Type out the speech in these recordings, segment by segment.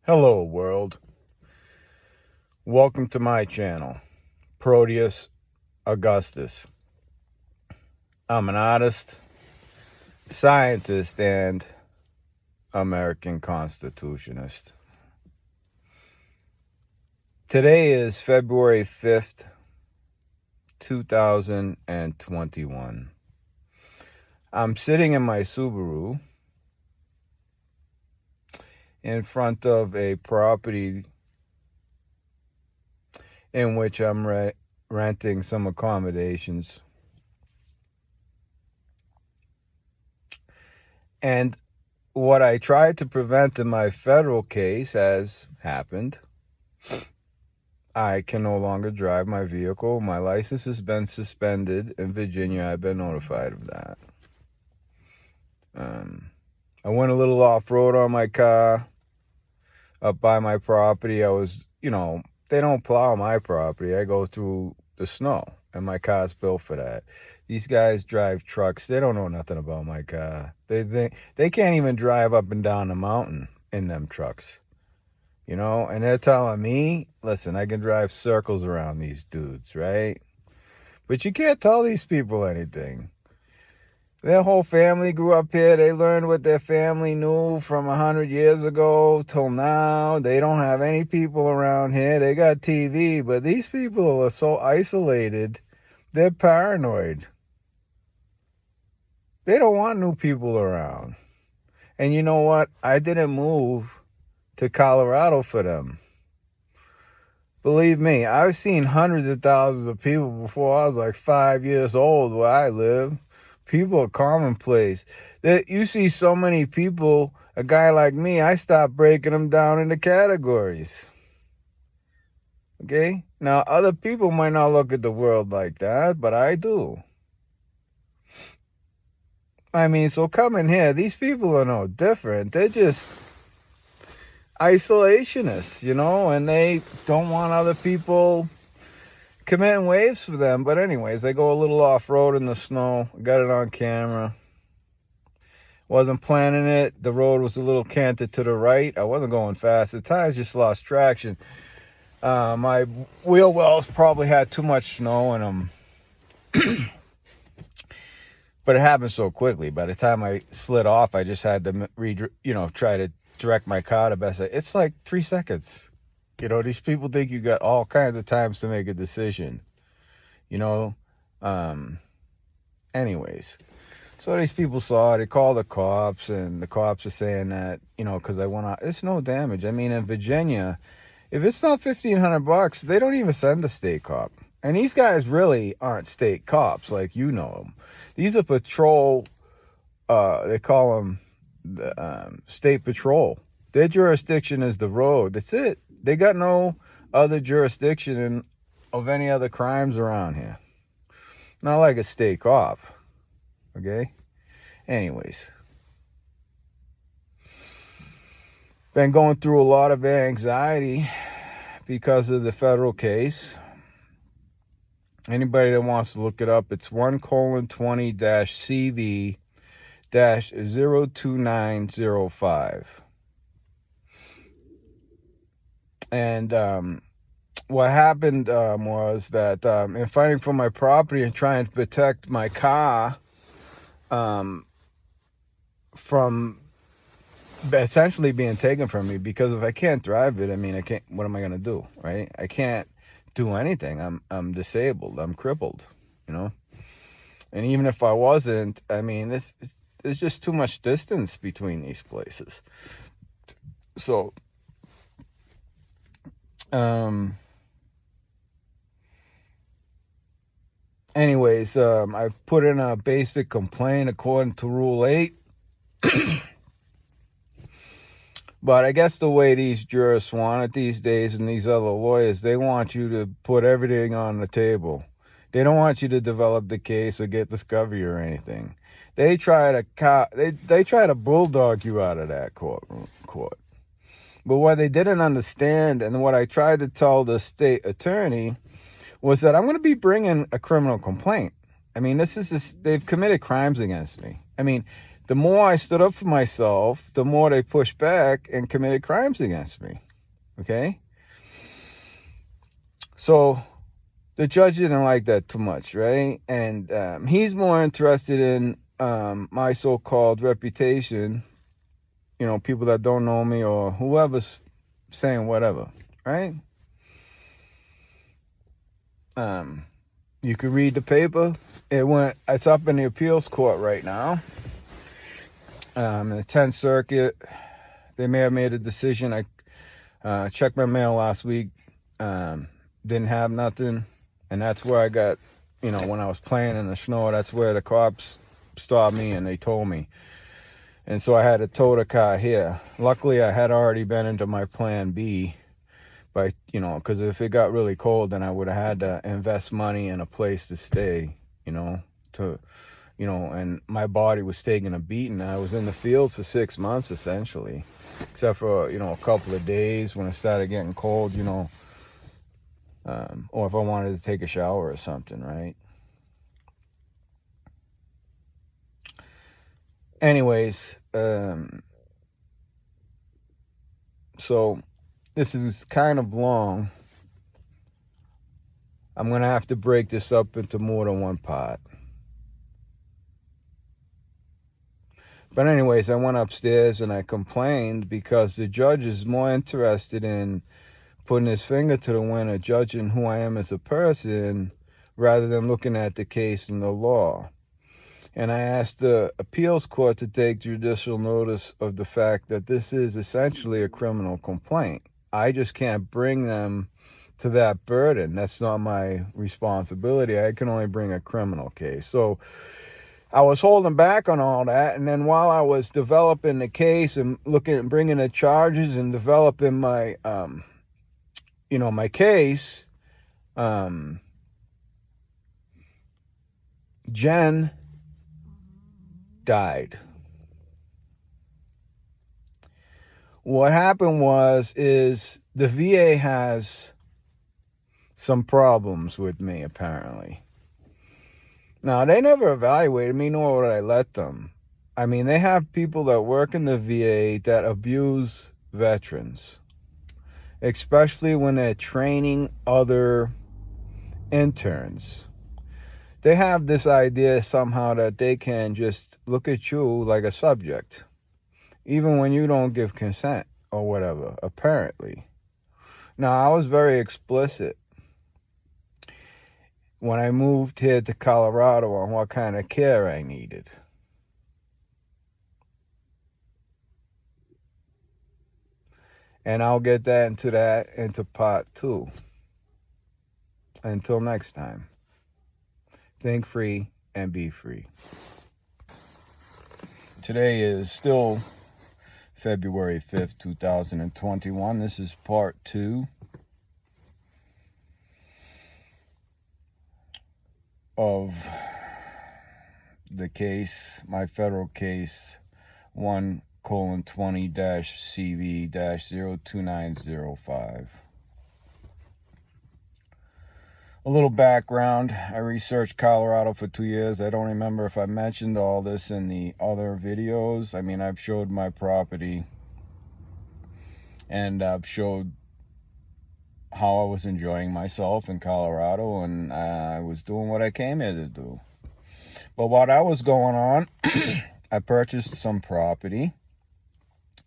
Hello world, welcome to my channel, Proteus Augustus. I'm an artist, scientist, and American Constitutionist. Today is February 5th, 2021. I'm sitting in my Subaru in front of a property in which I'm renting some accommodations. And what I tried to prevent in my federal case has happened. I can no longer drive my vehicle. My license has been suspended in Virginia. I've been notified of that. I went a little off-road on my car up by my property. I was, they don't plow my property. I go through the snow, and my car's built for that. These guys drive trucks. They don't know nothing about my car. They can't even drive up and down the mountain in them trucks, and they're telling me, listen, I can drive circles around these dudes, right? But you can't tell these people anything. Their whole family grew up here. They learned what their family knew from 100 years ago till now. They don't have any people around here. They got TV, but these people are so isolated. They're paranoid. They don't want new people around. And you know what? I didn't move to Colorado for them. Believe me, I've seen hundreds of thousands of people before I was like 5 years old where I live. People are commonplace. You see so many people, a guy like me, I stopped breaking them down into categories. Okay? Now, other people might not look at the world like that, but I do. So come in here. These people are no different. They're just isolationists, and they don't want other people committing waves for them. But anyways, I go a little off-road in the snow. Got it on camera. Wasn't planning it. The road was a little canted to the right. I wasn't going fast. The tires just lost traction. My wheel wells probably had too much snow in them. But it happened so quickly. By the time I slid off, I just had to try to direct my car the best. It's like 3 seconds. These people think you got all kinds of times to make a decision. Anyways. So these people saw it. They called the cops, and the cops are saying that, because I went out. It's no damage. In Virginia, if it's not $1,500, they don't even send a state cop. And these guys really aren't state cops like them. These are patrol. They call them the state patrol. Their jurisdiction is the road. That's it. They got no other jurisdiction of any other crimes around here. Not like a state cop. Okay? Anyways. Been going through a lot of anxiety because of the federal case. Anybody that wants to look it up, it's 1:20-CV-02905. And what happened was that in fighting for my property and trying to protect my car from essentially being taken from me, because if I can't drive it, I can't. What am I gonna do, right? I can't do anything. I'm disabled. I'm crippled, And even if I wasn't, there's just too much distance between these places. So, anyways, I put in a basic complaint according to Rule 8. But I guess the way these jurists want it these days, and these other lawyers, they want you to put everything on the table. They don't want you to develop the case or get discovery or anything. They try to bulldog you out of that court. But what they didn't understand, and what I tried to tell the state attorney, was that I'm going to be bringing a criminal complaint. They've committed crimes against me. the more I stood up for myself, the more they pushed back and committed crimes against me. Okay? So the judge didn't like that too much, right? And he's more interested in my so-called reputation, people that don't know me or whoever's saying whatever, right? You could read the paper. It's up in the appeals court right now. In the 10th Circuit, they may have made a decision. I checked my mail last week, didn't have nothing. And that's where I got, when I was playing in the snow, that's where the cops stopped me and they told me. And so I had to tow the car here. Luckily, I had already been into my plan B, because if it got really cold, then I would have had to invest money in a place to stay, and my body was taking a beating. I was in the fields for 6 months, essentially, except for, a couple of days when it started getting cold, or if I wanted to take a shower or something, right? Anyways, so this is kind of long. I'm going to have to break this up into more than one part. But anyways, I went upstairs and I complained because the judge is more interested in putting his finger to the window, judging who I am as a person, rather than looking at the case and the law. And I asked the appeals court to take judicial notice of the fact that this is essentially a criminal complaint. I just can't bring them to that burden. That's not my responsibility. I can only bring a criminal case. So I was holding back on all that, and then while I was developing the case and looking at bringing the charges and developing my my case, Jen died. What happened is the VA has some problems with me, apparently. Now, they never evaluated me, nor would I let them. I mean, they have people that work in the VA that abuse veterans, especially when they're training other interns. They have this idea somehow that they can just look at you like a subject, even when you don't give consent or whatever, apparently. Now, I was very explicit when I moved here to Colorado on what kind of care I needed. And I'll get into part 2. Until next time, think free and be free. Today is still February 5th, 2021. This is part 2 of the case, my federal case 1:20-CV-02905. A little background. I researched Colorado for 2 years. I don't remember if I mentioned all this in the other videos. I mean, I've showed my property and I've showed how I was enjoying myself in Colorado, and I was doing what I came here to do. But while that was going on, I purchased some property.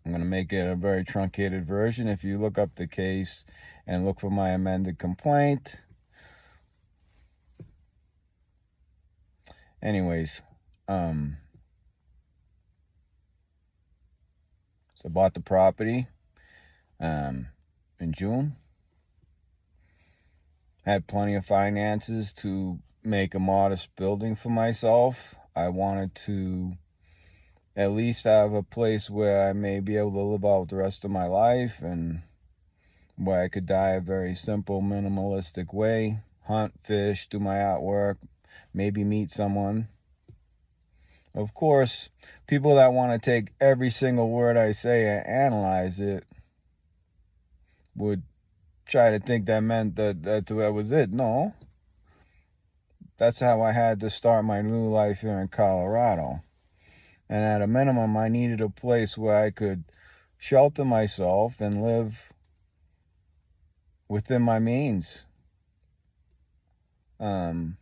I'm going to make it a very truncated version. If you look up the case and look for my amended complaint. Anyways, so I bought the property in June. Had plenty of finances to make a modest building for myself. I wanted to at least have a place where I may be able to live out the rest of my life and where I could die a very simple, minimalistic way. Hunt, fish, do my artwork, maybe meet someone. Of course, people that want to take every single word I say and analyze it would try to think that meant that was it. No. That's how I had to start my new life here in Colorado. And at a minimum, I needed a place where I could shelter myself and live within my means. That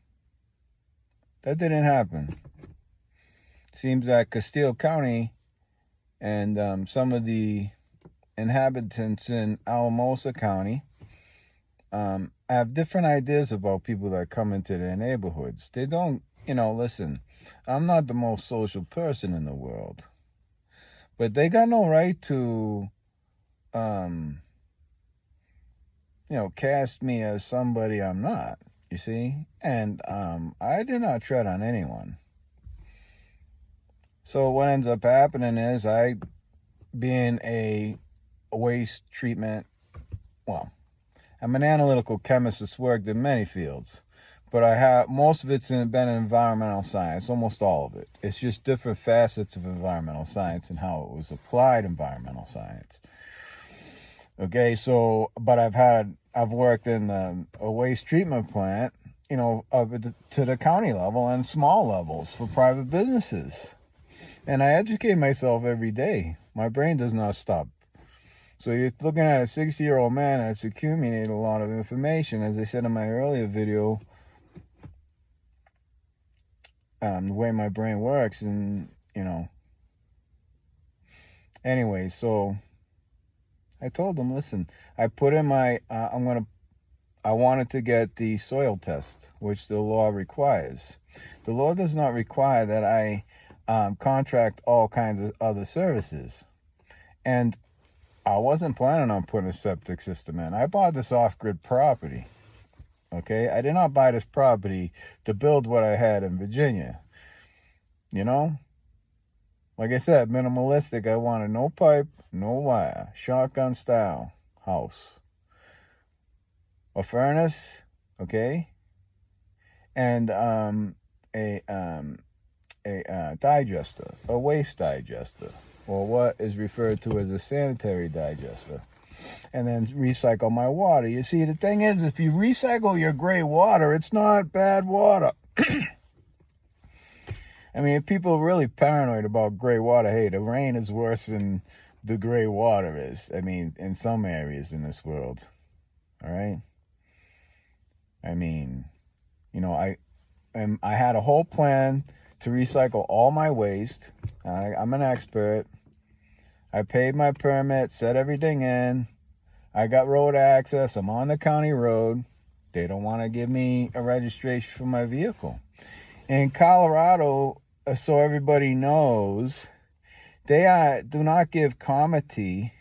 didn't happen. Seems that Castile County and some of the inhabitants in Alamosa County have different ideas about people that come into their neighborhoods. They don't, listen, I'm not the most social person in the world, but they got no right to, cast me as somebody I'm not, you see? And I do not tread on anyone. So what ends up happening is I, being a waste treatment, I'm an analytical chemist that's worked in many fields, but most of it's been in environmental science, almost all of it. It's just different facets of environmental science and how it was applied environmental science. Okay, so, but I've worked in a waste treatment plant, up to the county level and small levels for private businesses. And I educate myself every day. My brain does not stop. So you're looking at a 60-year-old man that's accumulated a lot of information. As I said in my earlier video, the way my brain works, and, Anyway, so I told them, listen, I put in my, I wanted to get the soil test, which the law requires. The law does not require that I contract all kinds of other services. And I wasn't planning on putting a septic system in. I bought this off-grid property, okay? I did not buy this property to build what I had in Virginia, Like I said, minimalistic. I wanted no pipe, no wire, shotgun style house. A furnace, okay? And a digester, a waste digester, or what is referred to as a sanitary digester, and then recycle my water. You see, the thing is, if you recycle your gray water, it's not bad water. I mean, if people are really paranoid about gray water, hey, the rain is worse than the gray water is. I mean, in some areas in this world, all right? I mean, I had a whole plan to recycle all my waste. I'm an expert. I paid my permit, set everything in. I got road access. I'm on the county road. They don't want to give me a registration for my vehicle. In Colorado, so everybody knows, they do not give comity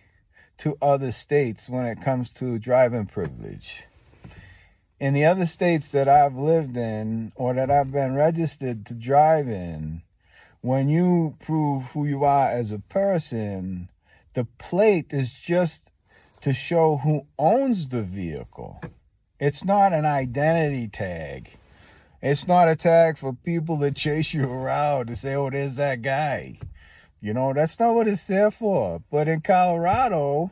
to other states when it comes to driving privilege. In the other states that I've lived in or that I've been registered to drive in, when you prove who you are as a person, the plate is just to show who owns the vehicle. It's not an identity tag. It's not a tag for people that chase you around to say, oh, there's that guy. That's not what it's there for. But in Colorado,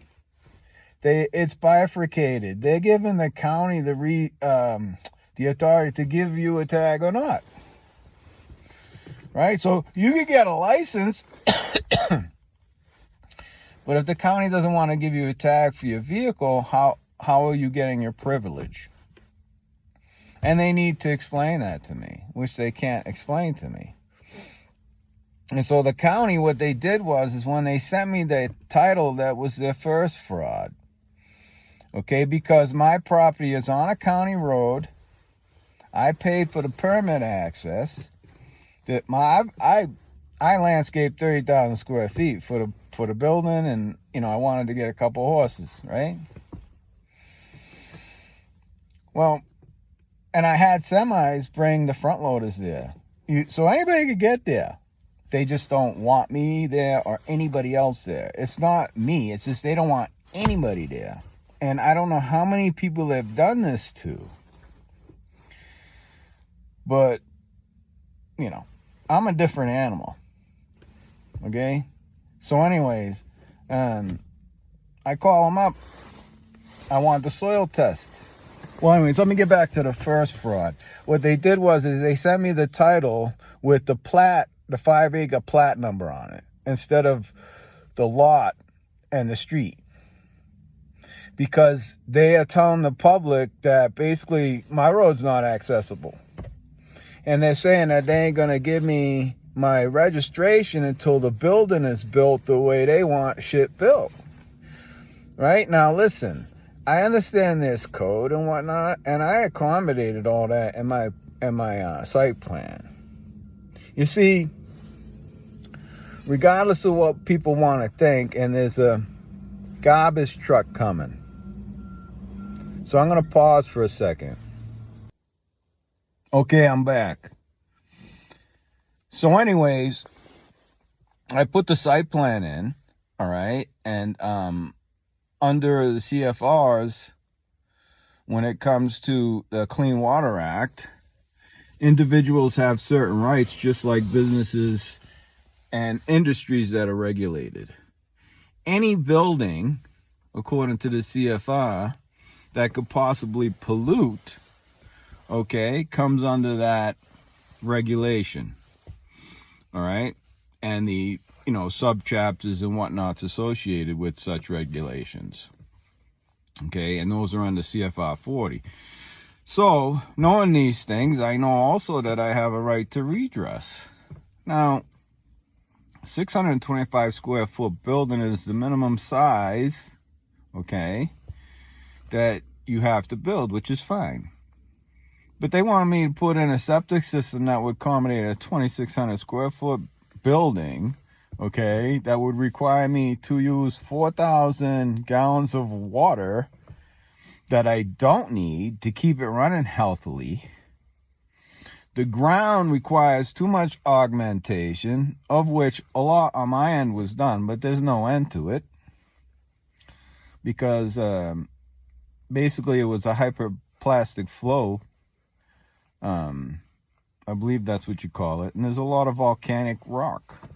it's bifurcated. They're giving the county the authority to give you a tag or not. Right? So you can get a license, but if the county doesn't want to give you a tag for your vehicle, how are you getting your privilege? And they need to explain that to me, which they can't explain to me. And so the county, what they did is when they sent me the title, that was their first fraud. Okay, because my property is on a county road. I paid for the permit access. I landscaped 30,000 square feet for the building, and I wanted to get a couple horses, right? Well, and I had semis bring the front loaders there, so anybody could get there. They just don't want me there or anybody else there. It's not me. It's just they don't want anybody there. And I don't know how many people they've done this to. But, I'm a different animal. Okay? So anyways, I call them up. I want the soil test. Well, anyways, let me get back to the first fraud. What they did is they sent me the title with the plat the 5-acre plat number on it instead of the lot and the street. Because they are telling the public that basically my road's not accessible. And they're saying that they ain't going to give me my registration until the building is built the way they want shit built. Right? Now, listen, I understand this code and whatnot, and I accommodated all that in my site plan. You see, regardless of what people want to think, and there's a garbage truck coming. So I'm going to pause for a second. Okay, I'm back. So anyways, I put the site plan in, all right? And under the CFRs, when it comes to the Clean Water Act, individuals have certain rights just like businesses and industries that are regulated. Any building, according to the CFR, that could possibly pollute, okay, comes under that regulation. All right? And the, subchapters and whatnots associated with such regulations. Okay? And those are under CFR 40. So, knowing these things, I know also that I have a right to redress. Now, 625 square foot building is the minimum size, okay, that you have to build, which is fine. But they wanted me to put in a septic system that would accommodate a 2,600 square foot building, okay, that would require me to use 4,000 gallons of water that I don't need to keep it running healthily. The ground requires too much augmentation, of which a lot on my end was done, but there's no end to it. Because basically it was a hyperplastic flow. I believe that's what you call it. And there's a lot of volcanic rock.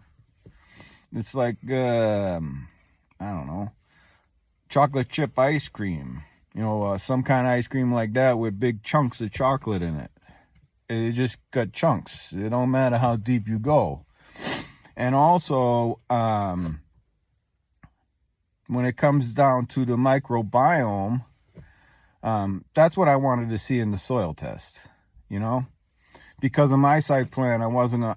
It's like, I don't know, chocolate chip ice cream. Some kind of ice cream like that with big chunks of chocolate in it. It just got chunks. It don't matter how deep you go. And also, when it comes down to the microbiome, that's what I wanted to see in the soil test, because of my site plan,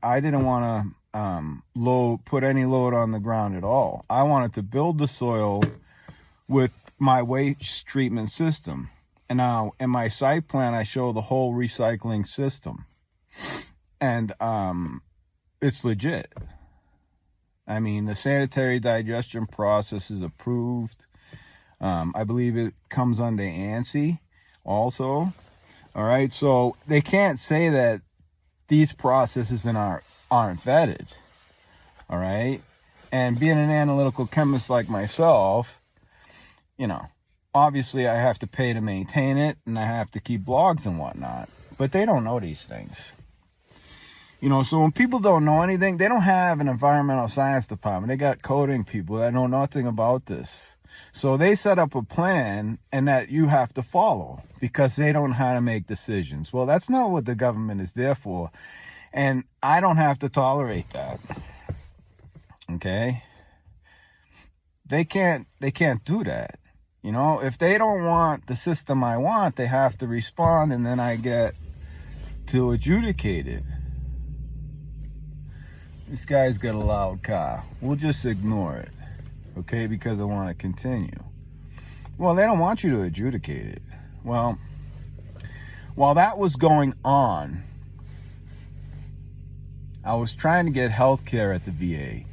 I didn't want to put any load on the ground at all. I wanted to build the soil with my waste treatment system. And now in my site plan, I show the whole recycling system, and it's legit. I mean, the sanitary digestion process is approved. I believe it comes under ANSI also. All right, so they can't say that these processes aren't vetted. All right, and being an analytical chemist like myself, obviously I have to pay to maintain it, and I have to keep blogs and whatnot. But they don't know these things. So when people don't know anything, they don't have an environmental science department. They got coding people that know nothing about this. So they set up a plan and that you have to follow because they don't know how to make decisions. Well, that's not what the government is there for. And I don't have to tolerate that. Okay? They can't do that. If they don't want the system I want, they have to respond, and then I get to adjudicate it. This guy's got a loud car. We'll just ignore it, okay, because I want to continue. Well, they don't want you to adjudicate it. Well, while that was going on, I was trying to get health care at the VA.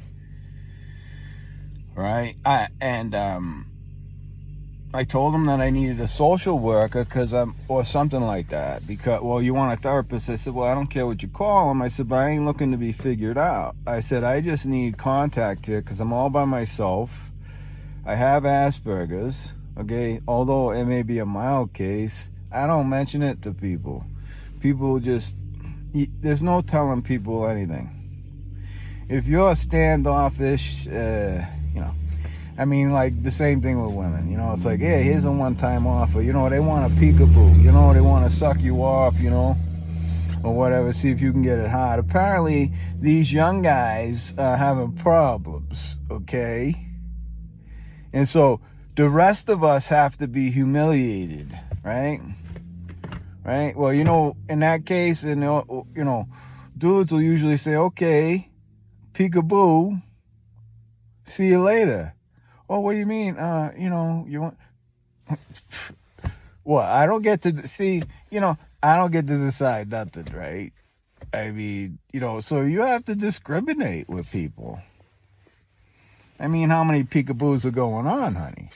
Right? I told them that I needed a social worker or something like that. Because, well, you want a therapist? I said, well, I don't care what you call them. I said, but I ain't looking to be figured out. I said, I just need contact here because I'm all by myself. I have Asperger's, okay? Although it may be a mild case, I don't mention it to people. People there's no telling people anything. If you're standoffish, I mean, like the same thing with women, it's like, hey, here's a one-time offer, they want a peekaboo, they want to suck you off, or whatever, see if you can get it hard. Apparently, these young guys are having problems, okay? And so the rest of us have to be humiliated, right? Right? Well, in that case, dudes will usually say, okay, peekaboo, see you later. Oh, what do you mean? You want... Well, I don't get to see, I don't get to decide nothing, right? I mean, so you have to discriminate with people. I mean, how many peekaboos are going on, honey?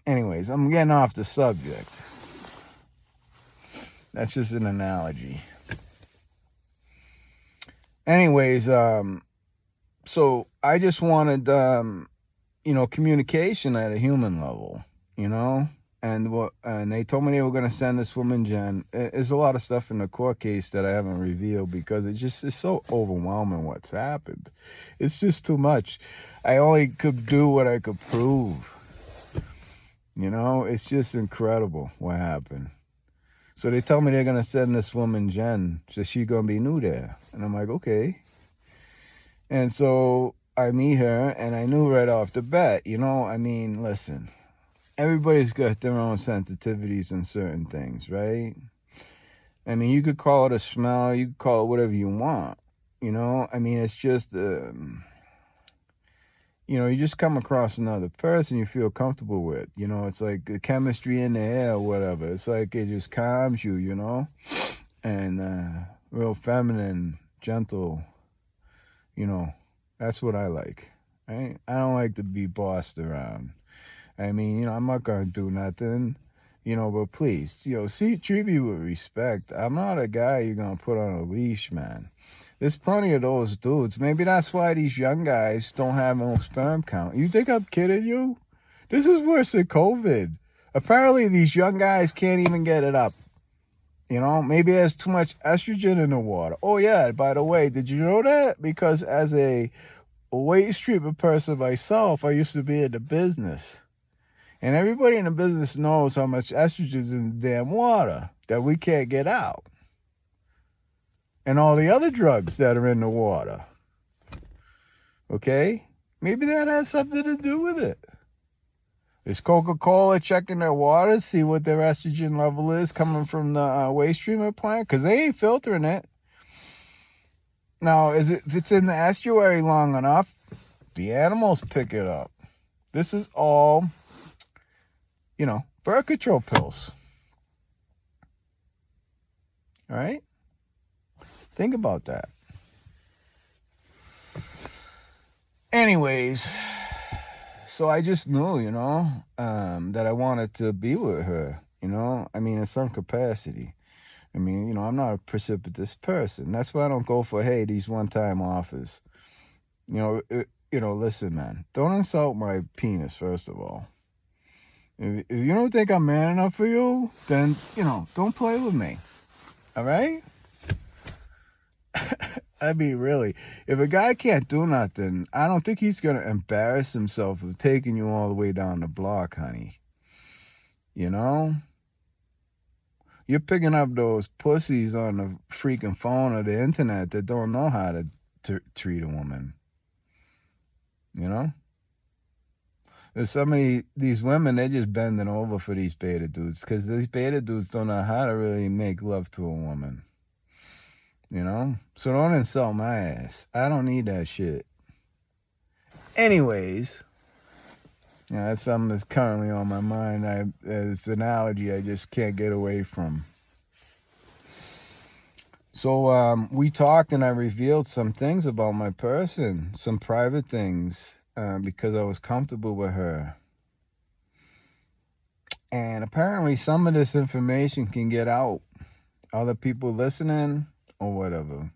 Anyways, I'm getting off the subject. That's just an analogy. Anyways, so I just wanted, communication at a human level, and they told me they were going to send this woman, Jen. There's a lot of stuff in the court case that I haven't revealed because it's so overwhelming what's happened. It's just too much. I only could do what I could prove. It's just incredible what happened. So they tell me they're going to send this woman, Jen, so she's going to be new there. And I'm like, okay. And so I meet her, and I knew right off the bat, listen, everybody's got their own sensitivities in certain things, right? I mean, you could call it a smell, you could call it whatever you want, it's just, you just come across another person you feel comfortable with, it's like the chemistry in the air or whatever. It's like it just calms you, and real feminine, gentle, that's what I like, right? I don't like to be bossed around. I mean, I'm not going to do nothing, but please, treat me with respect. I'm not a guy you're going to put on a leash, man. There's plenty of those dudes. Maybe that's why these young guys don't have no sperm count. You think I'm kidding you? This is worse than COVID. Apparently, these young guys can't even get it up. Maybe there's too much estrogen in the water. Oh, yeah, by the way, did you know that? Because as a waste treatment person myself, I used to be in the business. And everybody in the business knows how much estrogen is in the damn water that we can't get out. And all the other drugs that are in the water. Okay? Maybe that has something to do with it. Is Coca-Cola checking their water, see what their estrogen level is coming from the waste treatment plant? Because they ain't filtering it. Now, if it's in the estuary long enough, the animals pick it up. This is all, birth control pills. All right? Think about that. Anyways, so I just knew, that I wanted to be with her, in some capacity. I'm not a precipitous person. That's why I don't go for, hey, these one-time offers. Listen, man, don't insult my penis, first of all. If you don't think I'm man enough for you, then, don't play with me. All right? I mean, really, if a guy can't do nothing, I don't think he's going to embarrass himself of taking you all the way down the block, honey. You're picking up those pussies on the freaking phone or the internet that don't know how to treat a woman. There's so many, these women, they're just bending over for these beta dudes because these beta dudes don't know how to really make love to a woman. So don't insult my ass. I don't need that shit. Anyways, that's something that's currently on my mind. It's an analogy I just can't get away from. So we talked and I revealed some things about my person, some private things, because I was comfortable with her. And apparently some of this information can get out. Other people listening or whatever.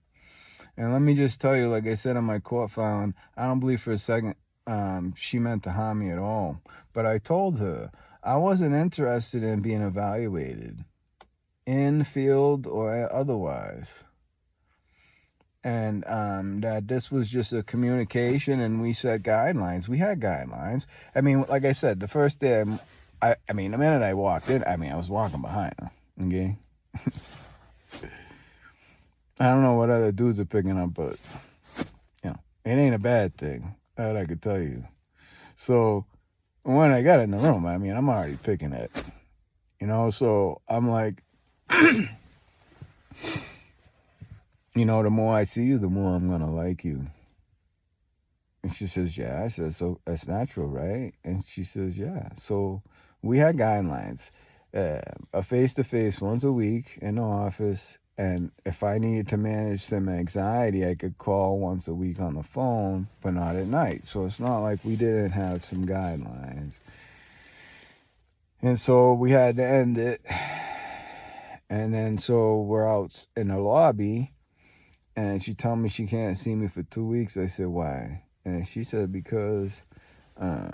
And let me just tell you, like I said in my court filing, I don't believe for a second she meant to harm me at all. But I told her I wasn't interested in being evaluated in the field or otherwise. And that this was just a communication and we set guidelines. We had guidelines. I mean, like I said, the first day, the minute I walked in, I was walking behind her, okay? I don't know what other dudes are picking up, but, it ain't a bad thing. That I could tell you. So when I got in the room, I mean, I'm already picking it. So I'm like, the more I see you, the more I'm going to like you. And she says, yeah. I said, so that's natural, right? And she says, yeah. So we had guidelines, a face-to-face once a week in the office. And if I needed to manage some anxiety, I could call once a week on the phone, but not at night. So it's not like we didn't have some guidelines. And so we had to end it. And then so we're out in the lobby, and she told me she can't see me for 2 weeks. I said, why? And she said, because, now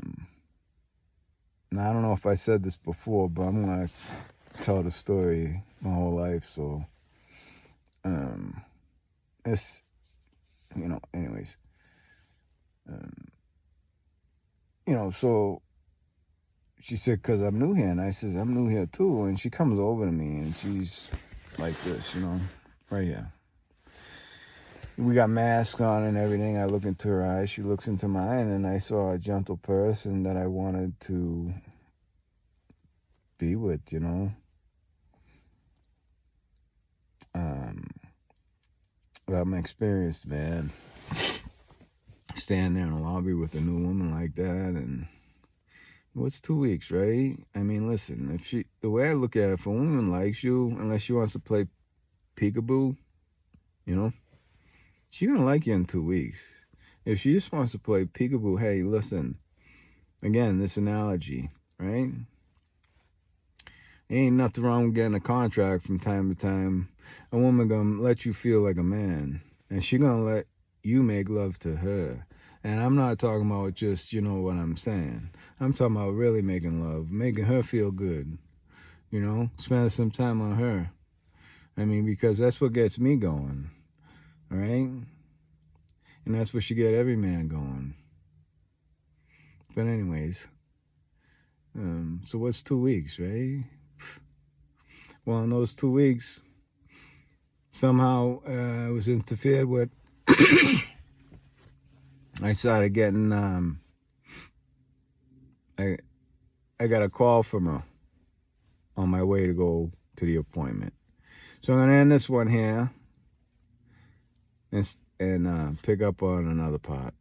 I don't know if I said this before, but I'm going to tell the story my whole life. So, it's, anyways, so she said, because I'm new here. And I says, I'm new here too. And she comes over to me and she's like this, right here. We got masks on and everything. I look into her eyes. She looks into mine, and I saw a gentle person that I wanted to be with, I'm experienced, man. Stand there in the lobby with a new woman like that, and what's 2 weeks, right? I mean, listen, the way I look at it, if a woman likes you, unless she wants to play peekaboo, she's going to like you in 2 weeks. If she just wants to play peekaboo, hey, listen, again, this analogy, right? Ain't nothing wrong with getting a contract from time to time. A woman going to let you feel like a man, and she going to let you make love to her. And I'm not talking about just, what I'm saying. I'm talking about really making love, making her feel good, spending some time on her. I mean, because that's what gets me going, all right? And that's what should get every man going. But anyways, so what's 2 weeks, right? Well, in those 2 weeks, somehow I was interfered with. I started getting, I got a call from her on my way to go to the appointment. So I'm going to end this one here and pick up on another part.